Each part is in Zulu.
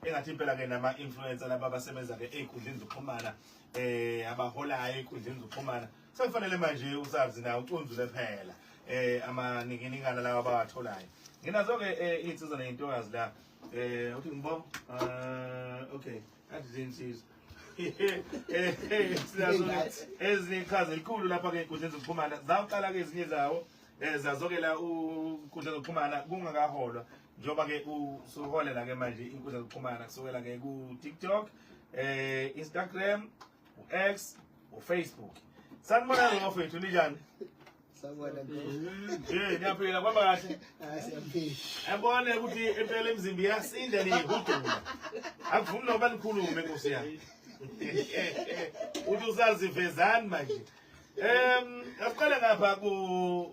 engathi impela ke nama influencer laba abasebenza ke einkundleni zokuxhumana abaholayo einkundleni zokuxhumana sekufanele manje usazi na ucunzule phela amaninginingana lawa abawatholayo nginazo ke insizwa neintokazi la uthi ngibo okay azinsiza ezichaza elikhulu lapha ke einkundleni zokuxhumana zawuqala ke ezinye zawo zazokela unkundla zokuxhumana kungakaholwa njoba ke usuholela ke manje inkundla zokuxhumana kusukela ke ku TikTok Instagram X Facebook sanibona ngofethu ninjani Sawubona ngiyaphila kwaba kahle siyaphila abone ukuthi empela emzimbi yasinda nehudula akuvumi noba nikhulume Nkosi yami uthi usazivezani manje asiqale ngapha ku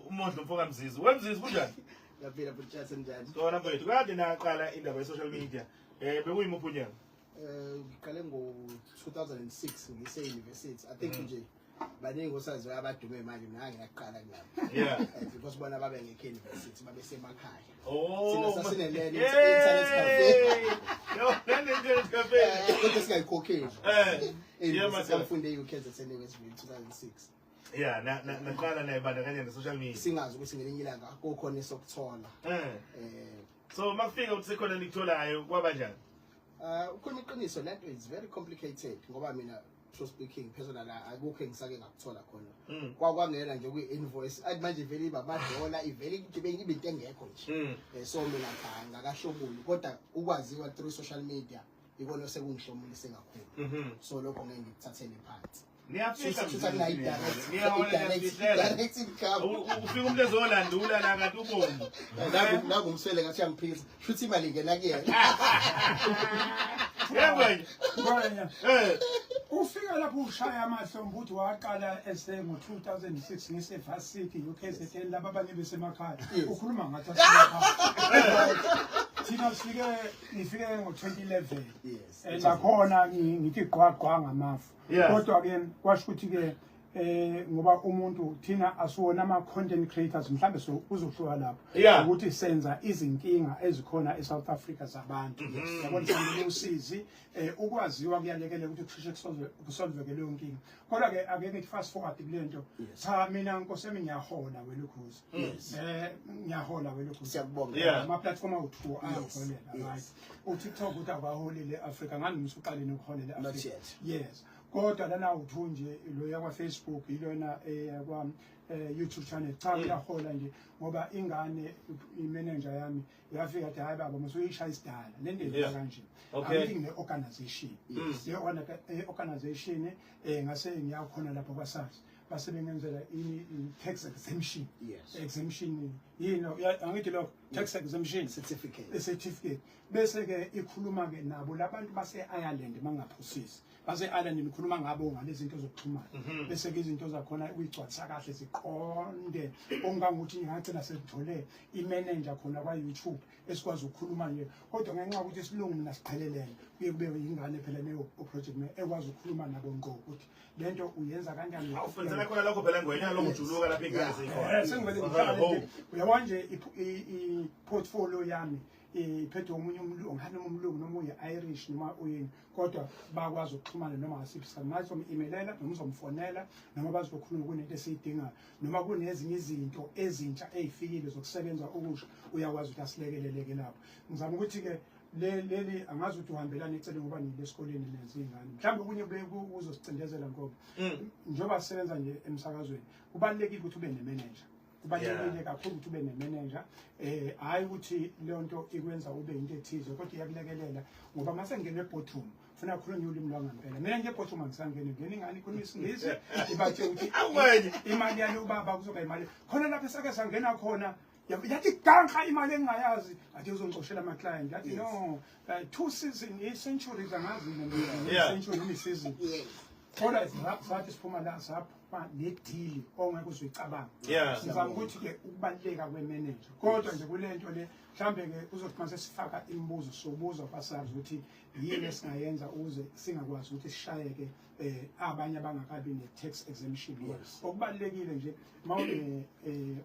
uMondlo Mfoka Mzizi wemzizi kunjani yaphila buthatha njani sona mfethu kade naqala indaba ye social media bekuyimuphi unyaka ngiqale ngo 2006 ngise university I think nje baningi osazi abadume manje mina ngiyaqala ngapha yeah because bona babe ngeke university babe semakhaya oh sina sasine internet cafe yo internet cafe kodwa singayikhokheli yeah manje ngifunde eUKZN Westville 2006 yeah naqala nayibandakanya ne-social media singazi ukuthi ngelinye ilanga kukhona esokuthola so makufika ukuthi sekhona nikutholayo kwabanjani ukhona iqiniso lento is very complicated ngoba mina so speaking personal akukho engisake ngakuthola khona kwakwangena nje kwi-invoice athi manje vele ibabadola ivele ngibe into engekho nje so mina ngakashobuli kodwa ukwaziwa through social media ikona sekungihlomulise kakhulu so lokho ngeke ngikuthathele phansi niyafika direct income ufika umuntu ezolandula la kanti ubomvu ngumswele ngathi yangiphisa futhi imali ngena kuyena Ngoya ufika lapho ushaya amahlombe uthi waqala ese ngo2006 ngesevarsity UKZN laba abanye besemakhaya ukhuluma ngathi asemakhaya thina ngifike ngo2011 lakhona ngithi gqwagqwa ngamafu kodwa ke kwasho ukuthi ke ngoba umuntu thina asiwona ama content creators mhlambe so uzohluka lapho ukuthi senza izinkinga ezikhona eSouth Africa zabantu yabona samile usizi ukwaziwa kuyalekelela ukuthi kusheshe kusolveke leyo nkinga kodwa ke ake ngithi fast forward kulento cha mina Nkosi yami ngiyahola welukhuzi ngiyahola welukhuzi siyakubonga ama platform awu2 ayaholela right uTikTok uthi akwaholele Africa ngani ngisuqaleni ukuholela Africa yes kodwa lana uthu nje lo yakwa Facebook ilona yakwa YouTube channel cha ngiyahola nje ngoba ingane imanager yami yafika athi hayi baba musuyishaya isidala lendlela kanje I'm ne organization le organization ngase ngiyakhona lapho kwaSARS basebenzela tax exemption exemption angithi lo tax exemption certificate bese ke ikhuluma ke nabo labantu base Ireland mangaphosisi base Ireland nikhuluma ngabo ngalezi zinto zokuxhumana bese ke izinto zakhona uyigcwalisa kahle siqonde ongangukuthi ngagcina sekuthole imanager khona kwa YouTube esikwazi ukukhuluma nje kodwa ngenxa ukuthi isilungu mina siphelelene kuye kube ingane phela leyo project ekwazi ukukhuluma nabo ngqo ukuthi lento uyenza kanjani awufundisana khona lokho phela ngwenya lo mjuluka lapha ingane zikhona sengivele ngicala uyabona nje i-portfolio yami iphethe omunye umlungu ngihana umlungu noma uyi-Irish noma uyini kodwa bakwazi ukuxhumana noma ngasiphi isikhathi manje umu-emailela noma uzomfonela noma bazokhuluma kunento esiyidingayo noma kunezinye izinto ezintsha ezifikile zokusebenza okusha uyakwazi ukuthi asilekeleleke lapho ngizama ukuthi-ke leli angazi ukuthi uhambelana ecele ngoba ngilesikoleni lezi ingane mhlawumbe kunye uzosicindezela ngoba njengoba sisebenza nje emsakazweni kubalulekile ukuthi ube ne-manager kubalulekile kakhulu ukuthi ube ne-manager hayi ukuthi leyo nto ikwenza ube into ethize kodwa iyakulekelela ngoba mase ngene e-boardroom funa khuluma ulimi lwangempela mina nje e-boardroom angisangeni ngene ingane ikhuluma isingisi ibathe ukuthi imali yalo baba kuzoba imali khona lapho esake sangena khona yathi ganqa imali engayazi athi uzongcoshela ama client yathi no 2 season i-centuries angazi nje century ni season kodwa sathi siphuma la sapho lapha nedili ongeke uzuyicabanga Yeah. sizama ukuthi ke ukubaleka kwemanager kodwa nje kulento le mhlambe ke uzothi mase sifaka imibuzo sobuza kwasazi ukuthi yini esingayenza ukuze singakwazi ukuthi sishayeke abanye abangakabi ne-tax exemption. Okubalulekile nje mawune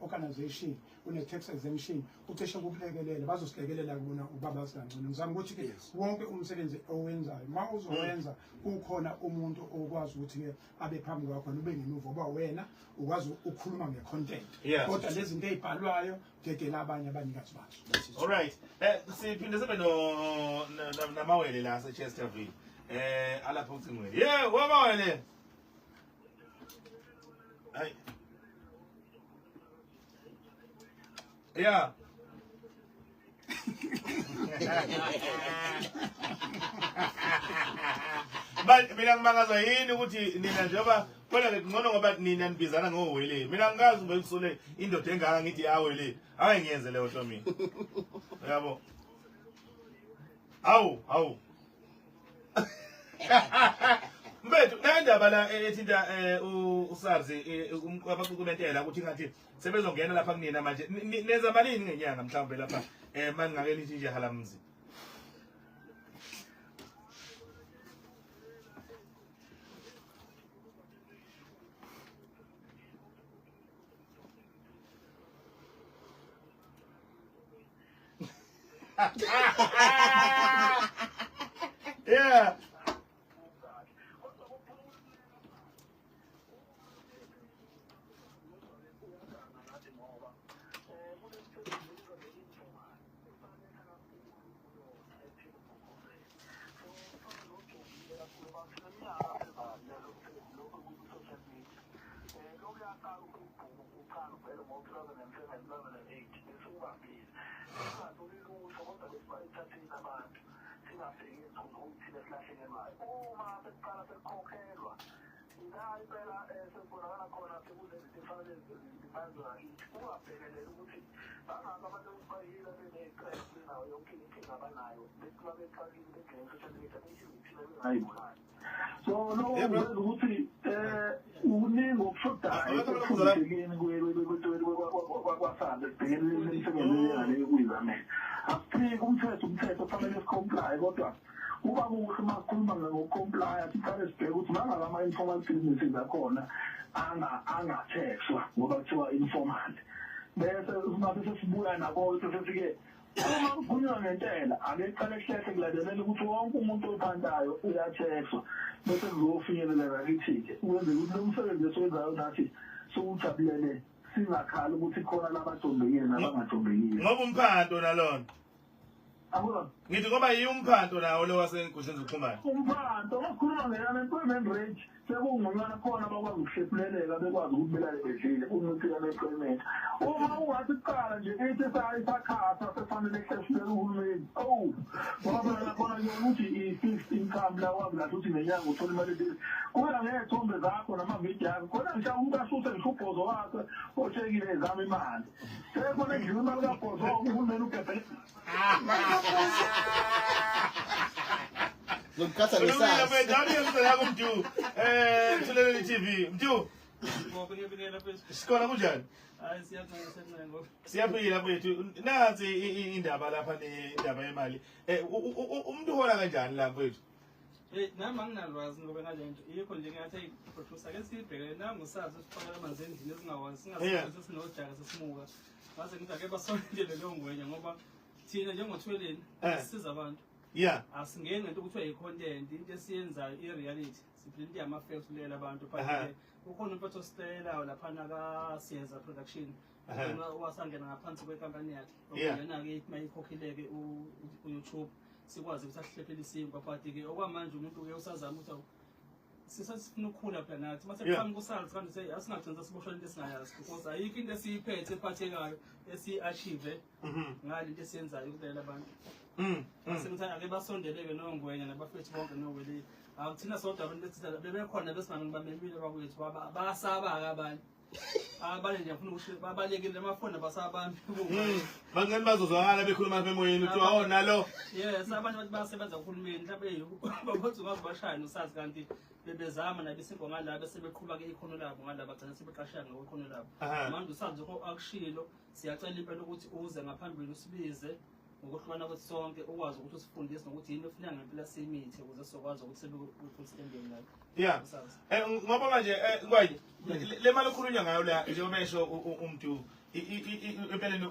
organization une tax exemption ucishe ukulekelela bazosilekelela kubona ubabazi kancane. Ngizama ukuthi ke wonke umsebenzi owenzayo ma uzowenza kukhona umuntu okwazi ukuthi ke abe phambi kwakho nobe ngemuva oba wena ukwazi ukukhuluma ngecontent kodwa lezi zinto ezibhalwayo ngeke labanye abanikazi bazo. All right. Siphinde sibe no namawele la Chesterfield. Alapha ucingweni. Yeah, wamawele. Hayi. Yeah. But mina ngibangazwa yini ukuthi nina njengoba phela ngcono ngoba nina nibizana ngowele. Mina ngikazi ngikusole indoda engaka ngithi yawele. Hayi ngiyenze leyo nto mina. Yabo. Awu. Mbethu nandaba la ethinta uSARS abakukumentela ukuthi ngathi sebezongena lapha kunina manje nenza malini ngenyanga mhlawumbe lapha mangake lithi nje halamzi. Yeah. So no ukuthi uningi okushodayo ekufundekeni kwaSARS ebhekene nemisebenzi yale kuyizamele. Asiphiki umthetho fanele sicomply kodwa kuba kuhle makhuluma ngokucomply siqale sibheke ukuthi nangala ama-informal businesses akhona anga-taxwa ngoba kuthiwa informal. Bese mase sesibuya nako sesifike uma kukhulunywa ngentela ake qale kuhlehle kulandelela ukuthi wonke umuntu ophandayo uyathexwa bese kuzofinyelela kithi-ke ukwenzela ukuthi lo msebenzi esiwenzayo nathi siwujabulele singakhali ukuthi khona labajombekile nabangajombekile Ngoba umphanto nalona. Akula Ngithi ngoba yiumphanto nawo lo wasenkundleni zokuxhumana. umphanto wakhuluma nge-unemployment rate sekungconywana khona abakwazi ukushepheleleka bekwazi ukuthi belale bedlile kunokuthi unemployment. Uma ungathi kuqala nje ithi isakhasa sefanele kuhleshulele uhulumeni ngoba phela khona nje ukuthi i-fixed income lakwazi kahle ukuthi nenyanga uthola imali ethile kuya ngey'thombe zakho namavidiyo yakho khona ngisho umuntu asuse ngisho ubhozo wakhe oshekile ezama imali sekhona endliwe imali kabhozo uhulumeni ugebhele Ngikhatha ngesasa. Mdu. Thuleleli TV. Mdu. Sikona kunjani? Hayi siyaxolisa ngoba Siyaphila mfethu. Nansi indaba lapha indaba yemali. Umuntu uhola kanjani la mfethu? nami anginalwazi ngoba ngalento yikho nje ngathi producer ke sibhekele nangu sazi sifakela amanzi endlini esingawazi singasikho sinojaka sesimuka mase ngithi ake basondele leyo ngwenya ngoba thina njengothweleni sisiza abantu Yeah. asingeni ngento ukuthiwa i-content into esiyenzayo i-reality siphinda yama-facts kulela abantu but ukhona umpetho ositelayo laphana kasiyenza production wasangena ngaphansi kwenkampani yakhe okuyena-ke mayikhokhileke u-YouTube sikwazi ukuthi asihlephele isinkwa but-ke okwamanje umuntu-ke usazama ukuthi sisifuna ukukhula phela nathi mase kuqhamuka uSARS kanti asingagcina siboshwa into esingayazi because ayikho into esiyiphethe ephathekayo esiyi-achieve ngalento esiyenzayo ukulela abantu Sengithi ake basondeleke nongwenya nabafethu bonke nowele akuthina sodwa abantu bethi bebekhona besingangibambelile bakwethu bayasaba-ke abanye nje ngifuna ukuthi babalekile amafoni abasabambi Bancane bazozwakala bekhuluma apha emoyeni kuthiwa nalo. yes abanye bathi bayasebenza uhulumeni mhlawumbe babothi ungazi bashaya noSARS kanti bebezama nabesikho ngala bese beqhubeka ikhono labo ngala bagcina sebeqashaya ngokhono labo manje usazi akushilo siyacela impela ukuthi uze ngaphambili usibize ngokuhlukana kwethu sonke ukwazi ukuthi usifundise nokuthi yini ofuneka ngempela simithi ukuze sizokwazi ukuthi sebekuthembele nayo yeah ngoba manje kwaye le mali okhulunywa ngayo la njengomesho umuntu empeleni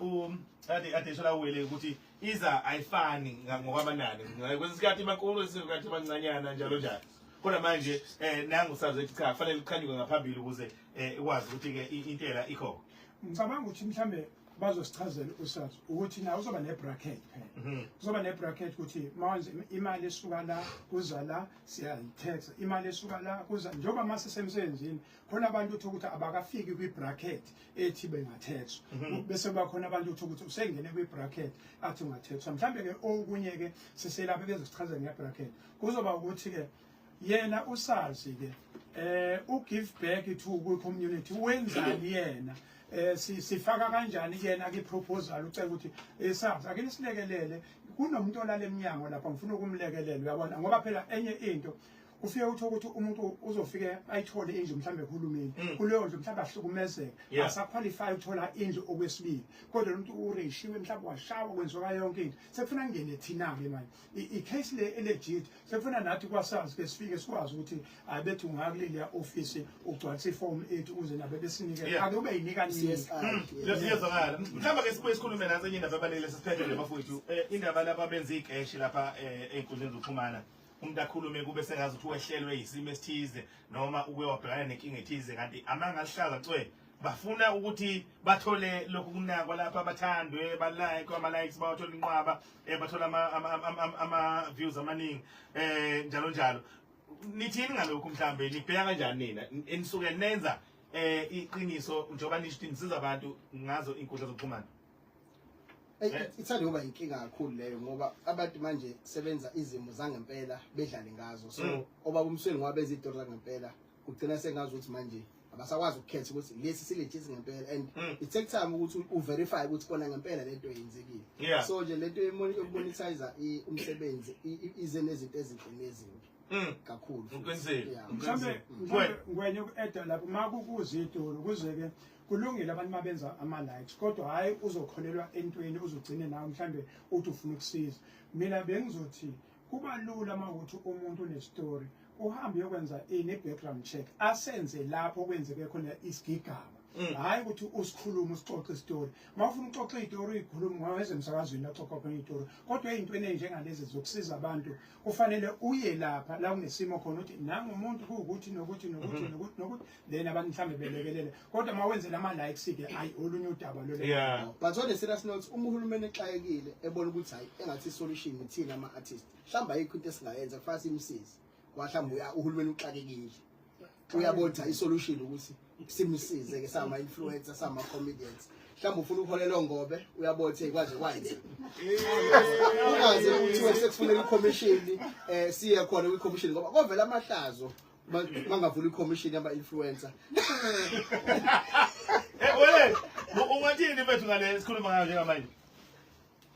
ade shola wele ukuthi iza ayifani ngokwamanani kwesikhathi imankulu kwesikhathi abancanyana njalo njalo kodwa manje nangu sazi ukuthi cha kufanele kukhanywe ngaphambili ukuze ikwazi ukuthi ke intela ikho ngicabanga ukuthi mhlambe bazosichazela usazi ukuthi na uzoba nebracket phela uzoba nebracket ukuthi manje imali esuka la kuza la siyayitax imali esuka la kuza njengoba mase semsebenzini khona abantu ukuthi abakafiki kwibracket ethi bengathexwa bese bakhona abantu ukuthi usengene kwibracket athi ungathexwa mhlambe ke okunye ke siselapha bezosichazela ngebracket kuzoba ukuthi ke yena usazi ke ugive back to ku community wenzani yena sifaka kanjani yena ke proposal ucela ukuthi esazi ake nisilekelele kunomuntu olala eminyango lapha ngifuna ukumlekelela uyabona ngoba phela enye into ufike ukuthi umuntu uzofike ayithole indlu mhlambe kuhulumeni kuleyo ndlu mhlambe ahlukumezeka asaqualify ukuthola indlu okwesibili kodwa umuntu ureshiwe mhlambe washawa kwenziwa yonke into sekufuna ngene thina ke manje icase le legit sekufuna nathi kwasazi ke sifike sikwazi ukuthi abethi ungakuleli office ugcwalisa iform 8 ukuze nabe besinike akube yinika nini leziyazakala mhlamba ke sibuye sikhulume nazo enye indaba ebalekile sisiphethe nje bafowethu indaba lapha benza igeshi lapha einkundleni zokuxhumana umuntu akhulume kube sengazi ukuthi wehlelwe isimo esithize noma uke wabhekana nenkinga ethize kanti amanga alihlaza cwe bafuna ukuthi bathole lokhu kunakwa lapha abathandwe balike ama likes bawathola inqwaba bathola ama views amaningi njalo njalo nithini ngalokho mhlambe nibheka kanjani nina enisuke nenza iqiniso njengoba nishintisiza abantu ngazo inkundla zokuxhumana ithanda kuba inkinga kakhulu leyo ngoba abantu manje sebenza izimo zangempela bedlale ngazo so oba umsweni ngoba beza izitori zangempela ugcina sengazi ukuthi manje abasakwazi ukukhetha ukuthi lesi silegit ngempela and it take time ukuthi uverify ukuthi kona ngempela lento yenzekile so nje lento yemonetizer umsebenzi ize nezinto ezinhle nezimbi kakhulu mhlambe ngwenye ku-eda lapho makukuzitori kuze-ke kulungile abantu mabenza ama-likes kodwa hhayi uzokholelwa entweni uzogcine nawe mhlambe uthi ufuna ukusiza mina bengizothi kuba lula uma ukuthi umuntu unestori uhambe uyokwenza ne-background check asenze lapho kwenzeke khona isigigaba hhayi ukuthi usikhulume usixoxe isitori uma ufuna uxoxe iyitori uyikhulume ngaweze emsakazweni axoxa khona iyitori kodwa ey'ntweni ey'njengalezi zokusiza abantu kufanele uye lapha la kunesimo khona ukuthi nangumuntu kuwukuthi nokuthi then abantu mhlawumbe belekelele kodwa uma wenzela ama-likes-ke ayi olunye udaba lolo but on a serious note uma uhulumeni exakekile ebona ukuthi hayi engathi isolution ithina ama-artist mhlawumbe ayikho into esingayenza kufanele simsize mhlawumbe uhulumeni uxakekile uyabona isolution ukuthi simsize ke sama influencer sama comedians mhlawumbe ufuna ukuholela ngobe uyabona ikwaze kwenza ukwazi ukuthi wesekufuneka i-commission siye khona kwi-commission ngoba kovela amahlazo mangavula i-commission yama influencer wele ungathini bethu ngale sikhuluma ngayo njengamanje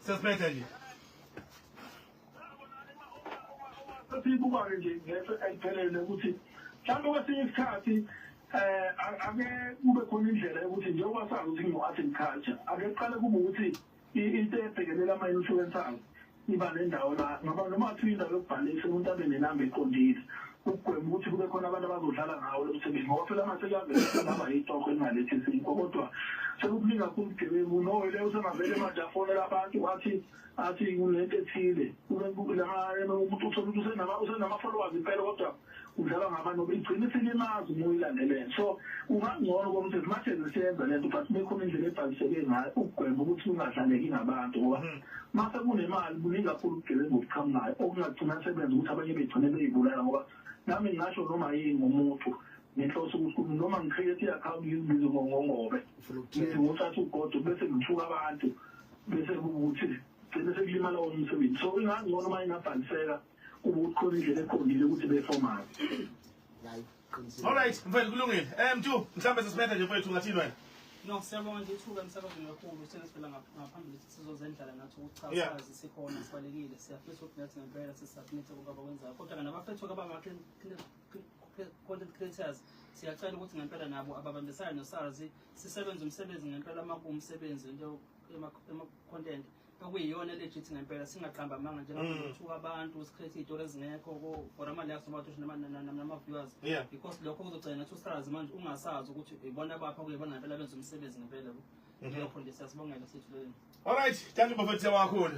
sesiphethe nje sibuka nje ngeke ayiphelele ukuthi mhlawumbe kwesinye isikhathi ake kube khona indlela yokuthi njengoba sazi ukuthi ngino-art and culture ake kuqale kube ukuthi into ebhekelela ama-influencers iba nendawo la ngoba noma kuthiwa indawo yokubhalisa umuntu abe nenamba eqondile ukugwema ukuthi kube khona abantu abazodlala ngawo lo msebenzi ngoba phela mase kuyavela yitoko engalethi izinto kodwa sekukuningi kakhulu ubugebengu noyile usengavele manje afonela abantu athi kunento ethile umuntu uthola ukuthi usenama-followers impela kodwa udlala ngabantu igcine silimazi uma uyilandelele so ungangcono kokuthi zimathe zisiyenza lento but bekhona indlela ebhaliseke ngayo ukugwema ukuthi ungadlaleki ngabantu ngoba mase kunemali buningi kakhulu ubugebengu obuqhamukayo okungagcina sebenza ukuthi abanye begcine beyibulala ngoba nami ngingasho noma yini ngomuntu ngenhloso ukuthi noma ngicreate i-account ngizibize ngongobe ngithi ngothatha ugodo bese ngithuka abantu bese kukuthi gcine sekulimala wona umsebenzi so ingangcono uma ingabhaliseka ukuthi khona indlela eqondile ukuthi beformate alright mfethu kulungile mthu mhlawumbe sesiphethe nje mfethu ungathini wena no siyabonga nje ithuba emsakazweni kakhulu senesivela ngaphambili sizozendlala nathi ukuthi cha sazi sikhona sibalekile siyafisa ukuthi nathi ngempela sisubmit ukaba kwenzayo kodwa nabafethu content creators siyacela ukuthi ngempela nabo ababambisana no-SARS sisebenze umsebenzi ngempela uma kuwumsebenzi into ema-content okuyiyona legit ngempela singaqamba amanga njengokuthuka abantu si-create iy'tori ezingekho for ama-likes nama-viewers because lokho kuzogcina nathi u-SARS manje ungasazi ukuthi ibona bapha kuyibona ngempela benza umsebenzi ngempela leyo khonde siyasibongela sethu leni. Alright, thank you Bafethu kakhulu.